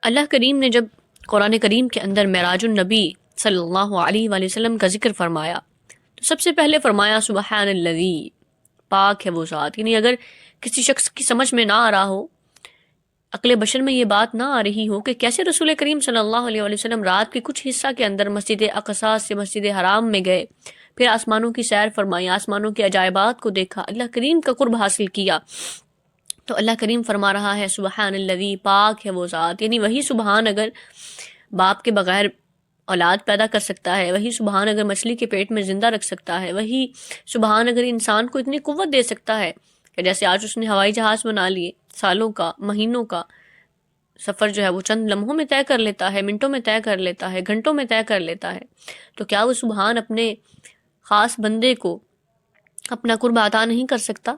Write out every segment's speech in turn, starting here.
اللہ کریم نے جب قرآن کریم کے اندر معراج النبی صلی اللہ علیہ وآلہ وسلم کا ذکر فرمایا تو سب سے پہلے فرمایا سبحان الذی، پاک ہے وہ ذات۔ یعنی اگر کسی شخص کی سمجھ میں نہ آ رہا ہو، عقل بشر میں یہ بات نہ آ رہی ہو کہ کیسے رسول کریم صلی اللہ علیہ وآلہ وسلم رات کے کچھ حصہ کے اندر مسجد اقصیٰ سے مسجد حرام میں گئے، پھر آسمانوں کی سیر فرمائی، آسمانوں کے عجائبات کو دیکھا، اللہ کریم کا قرب حاصل کیا، تو اللہ کریم فرما رہا ہے سبحان الذی، پاک ہے وہ ذات۔ یعنی وہی سبحان اگر باپ کے بغیر اولاد پیدا کر سکتا ہے، وہی سبحان اگر مچھلی کے پیٹ میں زندہ رکھ سکتا ہے، وہی سبحان اگر انسان کو اتنی قوت دے سکتا ہے کہ جیسے آج اس نے ہوائی جہاز بنا لیے، سالوں کا، مہینوں کا سفر جو ہے وہ چند لمحوں میں طے کر لیتا ہے، منٹوں میں طے کر لیتا ہے، گھنٹوں میں طے کر لیتا ہے، تو کیا وہ سبحان اپنے خاص بندے کو اپنا قرب عطا نہیں کر سکتا،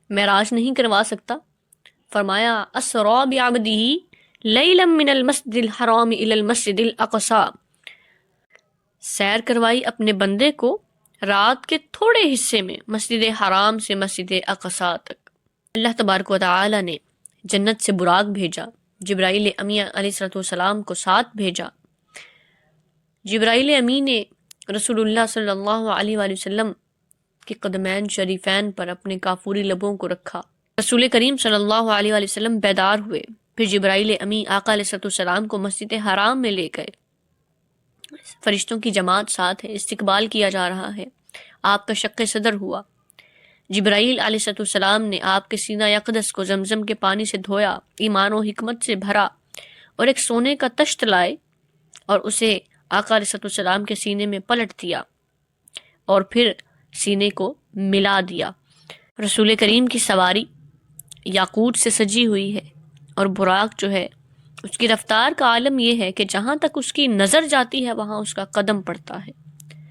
معراج نہیں کروا سکتا؟ فرمایا اسری بعبدہ لیلا من المسجد الحرام الی المسجد الاقصی، سیر کروائی اپنے بندے کو رات کے تھوڑے حصے میں مسجد حرام سے مسجد اقصی تک۔ اللہ تبارک و تعالی نے جنت سے براق بھیجا، جبرائیل امی علیہ السلام کو ساتھ بھیجا۔ جبرائیل امی نے رسول اللہ صلی اللہ علیہ وآلہ وسلم کے قدمین شریفین پر اپنے کافوری لبوں کو رکھا، رسول کریم صلی اللہ علیہ وآلہ وسلم بیدار ہوئے، پھر جبرائیل امی آقا علیہ السلام کو مسجد حرام میں لے گئے، فرشتوں کی جماعت ساتھ ہے، استقبال کیا جا رہا ہے، آپ کا شق صدر ہوا، جبرائیل علیہ السلام نے آپ کے سینہ اقدس کو زمزم کے پانی سے دھویا، ایمان و حکمت سے بھرا، اور ایک سونے کا تشت لائے اور اسے آقا علیہ السلام کے سینے میں پلٹ دیا اور پھر سینے کو ملا دیا۔ رسول کریم کی سواری یاقوت سے سجی ہوئی ہے، اور براق جو ہے اس کی رفتار کا عالم یہ ہے کہ جہاں تک اس کی نظر جاتی ہے وہاں اس کا قدم پڑتا ہے۔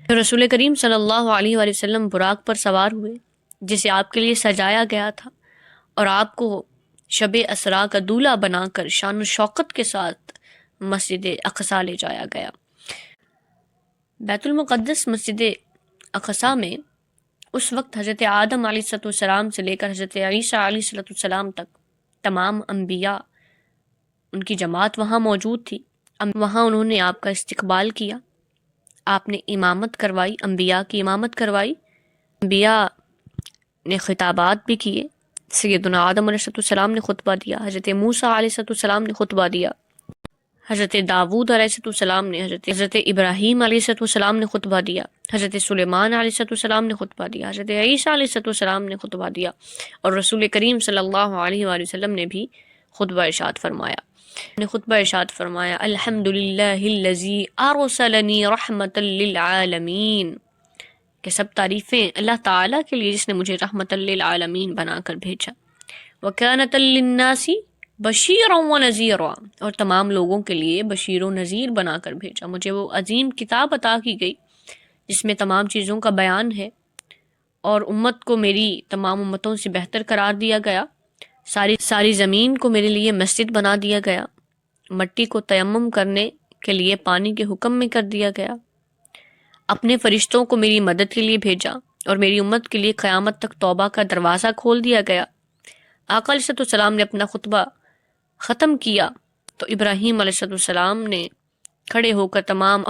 پھر رسول کریم صلی اللہ علیہ وآلہ وسلم براق پر سوار ہوئے جسے آپ کے لیے سجایا گیا تھا، اور آپ کو شب اسراء کا دولہا بنا کر شان و شوکت کے ساتھ مسجد اقصیٰ لے جایا گیا۔ بیت المقدس مسجد اقصیٰ میں اس وقت حضرت آدم علیہ السلام سے لے کر حضرت عیسیٰ علیہ السلام تک تمام انبیاء، ان کی جماعت وہاں موجود تھی۔ وہاں انہوں نے آپ کا استقبال کیا، آپ نے امامت کروائی، انبیاء کی امامت کروائی، انبیاء نے خطابات بھی کیے، سیدنا آدم علیہ السلام نے خطبہ دیا، حضرت موسیٰ علیہ السلام نے خطبہ دیا، حضرت داود علیہ السلام نے، حضرت ابراہیم علیہ السلام نے خطبہ دیا، حضرت سلیمان علیہ السلام نے خطبہ دیا، حضرت عیسیٰ علیہ السلام نے خطبہ دیا، اور رسول کریم صلی اللہ علیہ وآلہ وسلم نے بھی خطبہ ارشاد فرمایا الحمدللہ الذی ارسلنی رحمتا للعالمین، کہ سب تعریفیں اللہ تعالیٰ کے لیے جس نے مجھے رحمتا للعالمین بنا کر بھیجا، وکانت للناس بشیرا ونذیرا، اور تمام لوگوں کے لیے بشیر و نذیر بنا کر بھیجا۔ مجھے وہ عظیم کتاب عطا کی گئی جس میں تمام چیزوں کا بیان ہے، اور امت کو میری تمام امتوں سے بہتر قرار دیا گیا، ساری زمین کو میرے لیے مسجد بنا دیا گیا، مٹی کو تیمم کرنے کے لیے پانی کے حکم میں کر دیا گیا، اپنے فرشتوں کو میری مدد کے لیے بھیجا، اور میری امت کے لیے قیامت تک توبہ کا دروازہ کھول دیا گیا۔ آقا علیہ السلام نے اپنا خطبہ ختم کیا تو ابراہیم علیہ السلام نے کھڑے ہو کر تمام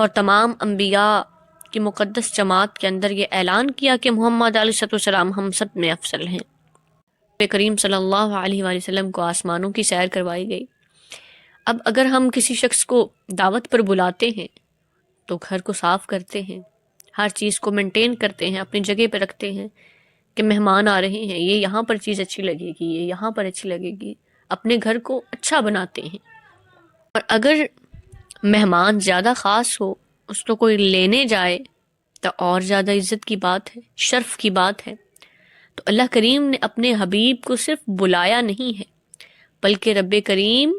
انبیاء کی مقدس جماعت کے اندر یہ اعلان کیا کہ محمد علیہ السلام ہم سب میں افضل ہیں۔ کریم صلی اللہ علیہ وآلہ وسلم کو آسمانوں کی سیر کروائی گئی۔ اب اگر ہم کسی شخص کو دعوت پر بلاتے ہیں تو گھر کو صاف کرتے ہیں، ہر چیز کو مینٹین کرتے ہیں، اپنی جگہ پہ رکھتے ہیں کہ مہمان آ رہے ہیں، یہ یہاں پر چیز اچھی لگے گی، یہ یہاں پر اچھی لگے گی، اپنے گھر کو اچھا بناتے ہیں۔ اور اگر مہمان زیادہ خاص ہو، اس کو کوئی لینے جائے تو اور زیادہ عزت کی بات ہے، شرف کی بات ہے۔ تو اللہ کریم نے اپنے حبیب کو صرف بلایا نہیں ہے بلکہ رب کریم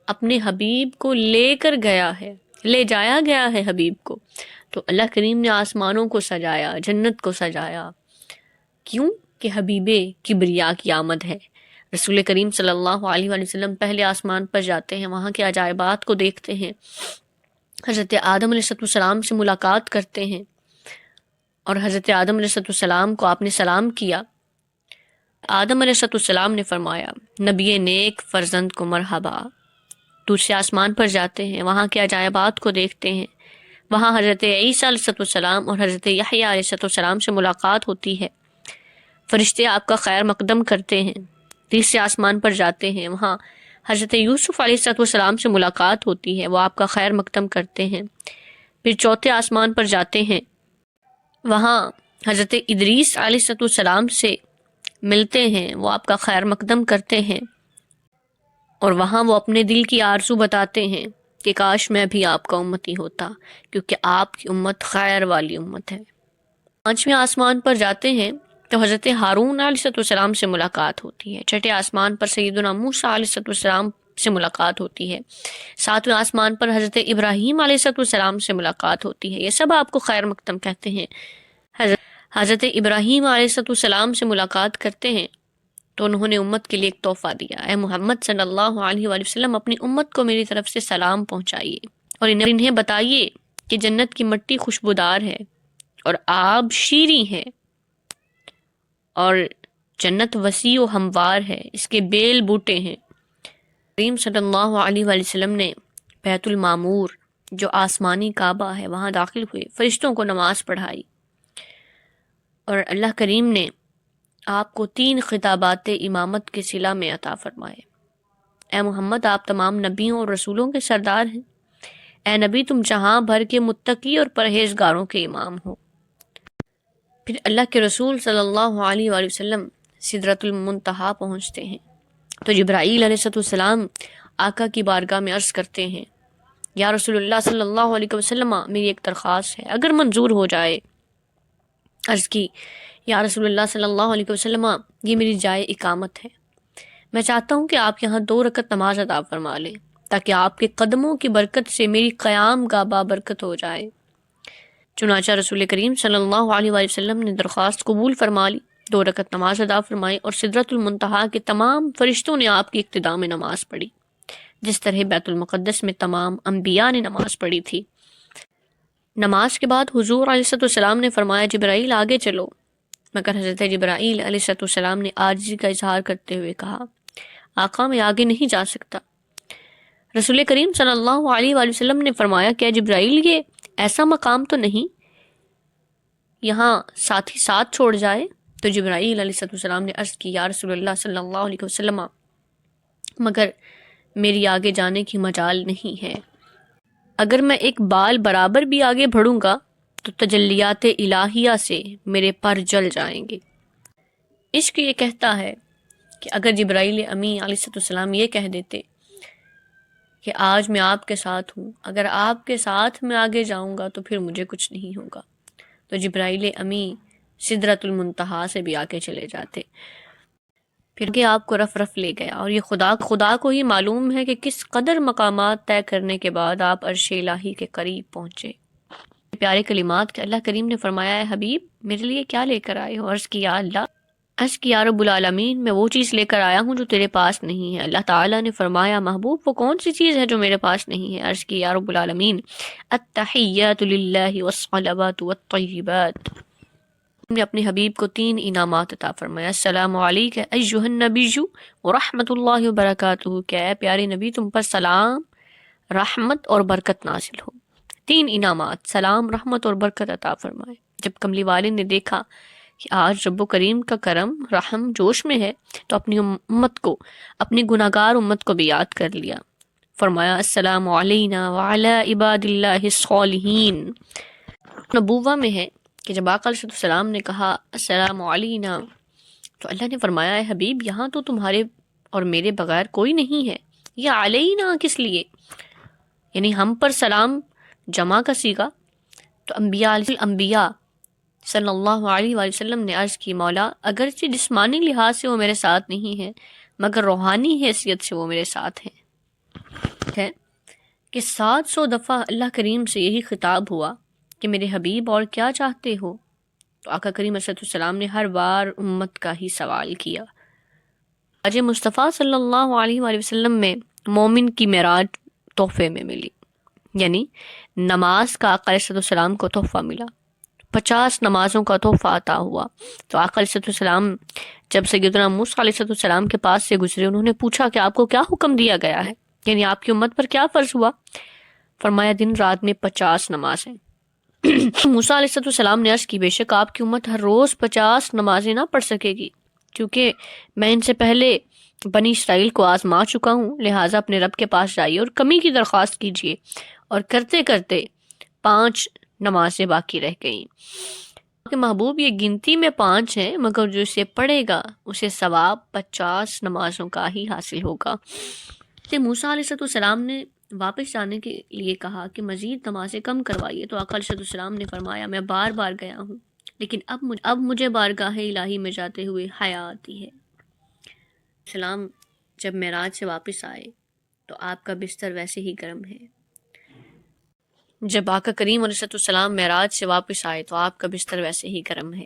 اپنے حبیب کو لے کر گیا ہے، لے جایا گیا ہے حبیب کو۔ تو اللہ کریم نے آسمانوں کو سجایا، جنت کو سجایا، کیوں کہ حبیب کبریا کی آمد ہے۔ رسول کریم صلی اللہ علیہ وآلہ وسلم پہلے آسمان پر جاتے ہیں، وہاں کے عجائبات کو دیکھتے ہیں، حضرت آدم علیہ السلام سے ملاقات کرتے ہیں، اور حضرت آدم علیہ السلام کو آپ نے سلام کیا۔ آدم علیہ السلام نے فرمایا نبی نیک فرزند کو مرحبا، دوسرے آسمان پر جاتے ہیں، وہاں کے عجائبات کو دیکھتے ہیں، وہاں حضرت عیسیٰ علیہ السلام اور حضرت یحییٰ علیہ السلام سے ملاقات ہوتی ہے، فرشتے آپ کا خیر مقدم کرتے ہیں۔ تیسرے آسمان پر جاتے ہیں، وہاں حضرت یوسف علیہ السلام سے ملاقات ہوتی ہے، وہ آپ کا خیر مقدم کرتے ہیں۔ پھر چوتھے آسمان پر جاتے ہیں، وہاں حضرت ادریس علیہ السلام سے ملتے ہیں، وہ آپ کا خیر مقدم کرتے ہیں، اور وہاں وہ اپنے دل کی آرزو بتاتے ہیں کہ کاش میں بھی آپ کا امتی ہوتا، کیونکہ آپ کی امت خیر والی امت ہے۔ پانچویں آسمان پر جاتے ہیں تو حضرت ہارون علیہ السلام سے ملاقات ہوتی ہے۔ چھٹے آسمان پر سیدنا موسیٰ علیہ السلام سے ملاقات ہوتی ہے۔ ساتویں آسمان پر حضرت ابراہیم علیہ السلام سے ملاقات ہوتی ہے۔ یہ سب آپ کو خیر مقدم کہتے ہیں۔ حضرت ابراہیم علیہ السلام سے ملاقات کرتے ہیں تو انہوں نے امت کے لیے ایک تحفہ دیا، اے محمد صلی اللہ علیہ وآلہ وسلم، اپنی امت کو میری طرف سے سلام پہنچائیے اور انہیں بتائیے کہ جنت کی مٹی خوشبودار ہے اور آب شیریں ہے، اور جنت وسیع و ہموار ہے، اس کے بیل بوٹے ہیں۔ کریم صلی اللہ علیہ وآلہ وسلم نے بیت المعمور جو آسمانی کعبہ ہے وہاں داخل ہوئے، فرشتوں کو نماز پڑھائی، اور اللہ کریم نے آپ کو 3 خطابات امامت کے صلہ میں عطا فرمائے۔ اے محمد، آپ تمام نبیوں اور رسولوں کے سردار ہیں۔ اے نبی، تم جہاں بھر کے متقی اور پرہیزگاروں کے امام ہو۔ پھر اللہ کے رسول صلی اللہ علیہ وآلہ وسلم سدرۃ المنتہا پہنچتے ہیں تو جبرائیل علیہ السلام آقا کی بارگاہ میں عرض کرتے ہیں، یا رسول اللہ صلی اللہ علیہ وسلم، میری ایک درخواست ہے، اگر منظور ہو جائے۔ عرض کی، یا رسول اللہ صلی اللہ علیہ وسلم، یہ میری جائے اقامت ہے، میں چاہتا ہوں کہ آپ یہاں 2 رکعت نماز ادا فرما لیں تاکہ آپ کے قدموں کی برکت سے میری قیام گاہ بابرکت ہو جائے۔ چنانچہ رسول کریم صلی اللہ علیہ وآلہ وسلم نے درخواست قبول فرما لی، 2 رکعت نماز ادا فرمائی، اور سدرۃ المنتہا کے تمام فرشتوں نے آپ کی اقتداء میں نماز پڑھی، جس طرح بیت المقدس میں تمام انبیاء نے نماز پڑھی تھی۔ نماز کے بعد حضور علیہ السلام نے فرمایا، جبرائیل آگے چلو، مگر حضرت جبرائیل علیہ السلام نے عاجزی کا اظہار کرتے ہوئے کہا، آقا میں آگے نہیں جا سکتا۔ رسول کریم صلی اللہ علیہ وآلہ وسلم نے فرمایا، کیا جبرائیل یہ ایسا مقام تو نہیں یہاں ساتھی ساتھ چھوڑ جائے؟ تو جبرائیل علیہ السلام نے عرض کی، یا رسول اللہ صلی اللہ علیہ وسلم، مگر میری آگے جانے کی مجال نہیں ہے، اگر میں ایک بال برابر بھی آگے بڑھوں گا تو تجلیات الہیہ سے میرے پر جل جائیں گے۔ عشق یہ کہتا ہے کہ اگر جبرائیل امی علیہ السلام یہ کہہ دیتے کہ آج میں آپ کے ساتھ ہوں، اگر آپ کے ساتھ میں آگے جاؤں گا تو پھر مجھے کچھ نہیں ہوگا، تو جبرائیل امی سدرۃ المنتہا سے بھی آگے چلے جاتے، پھر کہ آپ کو رف رف لے گیا، اور یہ خدا کو ہی معلوم ہے کہ کس قدر مقامات طے کرنے کے بعد آپ عرش الہی کے قریب پہنچے۔ پیارے کلمات کہ اللہ کریم نے فرمایا، ہے حبیب میرے لیے کیا لے کر آئے ہو؟ عرض کیا اللہ، عرض کیا رب العالمین، میں وہ چیز لے کر آیا ہوں جو تیرے پاس نہیں ہے۔ اللہ تعالیٰ نے فرمایا، محبوب وہ کون سی چیز ہے جو میرے پاس نہیں ہے؟ عرض کیا رب العالمین، التحیات للہ والصلوات والطیبات۔ نے اپنے حبیب کو 3 انعامات عطا فرمایا، السلام علیک ایھا النبی ورحمۃ اللہ وبرکاتہ، کہ اے پیارے نبی تم پر سلام، رحمت اور برکت نازل ہو۔ 3 انعامات، سلام، رحمت اور برکت عطا فرمائے۔ جب کملی والے نے دیکھا کہ آج رب و کریم کا کرم رحم جوش میں ہے تو اپنی امت کو، اپنی گناہگار امت کو بھی یاد کر لیا، فرمایا، السلام علینا وعلی عباد اللہ الصالحین۔ نبوہ میں ہے کہ جب آقا علیہ السلام نے کہا السلام علینا تو اللہ نے فرمایا، اے حبیب یہاں تو تمہارے اور میرے بغیر کوئی نہیں ہے، یہ علینا کس لیے؟ یعنی ہم پر سلام جمع کا صیغہ۔ تو انبیاء صلی اللہ علیہ وآلہ وسلم نے عرض کی، مولا اگرچہ جسمانی لحاظ سے وہ میرے ساتھ نہیں ہے مگر روحانی حیثیت سے وہ میرے ساتھ ہیں۔ ہے کہ 700 دفعہ اللہ کریم سے یہی خطاب ہوا کہ میرے حبیب اور کیا چاہتے ہو؟ تو آقا کریم علیہ السلام نے ہر بار امت کا ہی سوال کیا۔ آج مصطفیٰ صلی اللہ علیہ وآلہ وسلم میں مومن کی معراج تحفے میں ملی، یعنی نماز کا آقا علیہ السلام کو تحفہ ملا، 50 نمازوں کا تحفہ عطا ہوا۔ تو آقا علیہ السلام جب سیدنا موسیٰ علیہ السلام کے پاس سے گزرے، انہوں نے پوچھا کہ آپ کو کیا حکم دیا گیا ہے؟ یعنی آپ کی امت پر کیا فرض ہوا؟ فرمایا دن رات میں 50 نمازیں۔ موسیٰ علیہ السلام نے عرض کی بے شک آپ کی امت ہر روز 50 نمازیں نہ پڑھ سکے گی، کیونکہ میں ان سے پہلے بنی اسرائیل کو آزما چکا ہوں، لہٰذا اپنے رب کے پاس جائیے اور کمی کی درخواست کیجیے۔ اور کرتے کرتے 5 نمازیں باقی رہ گئیں کہ محبوب یہ گنتی میں 5 ہیں، مگر جو اسے پڑھے گا اسے ثواب 50 نمازوں کا ہی حاصل ہوگا۔ تو موسیٰ علیہ السلام نے واپس جانے کے لیے کہا کہ مزید نمازیں کم کروائیے، تو آقا علیہ السلام نے فرمایا میں بار بار گیا ہوں، لیکن اب مجھے بارگاہ الہی میں جاتے ہوئے حیا آتی ہے۔ سلام جب معراج سے واپس آئے تو آپ کا بستر ویسے ہی گرم ہے۔ جب آقا کریم علیہ السلام معراج سے واپس آئے تو آپ کا بستر ویسے ہی گرم ہے۔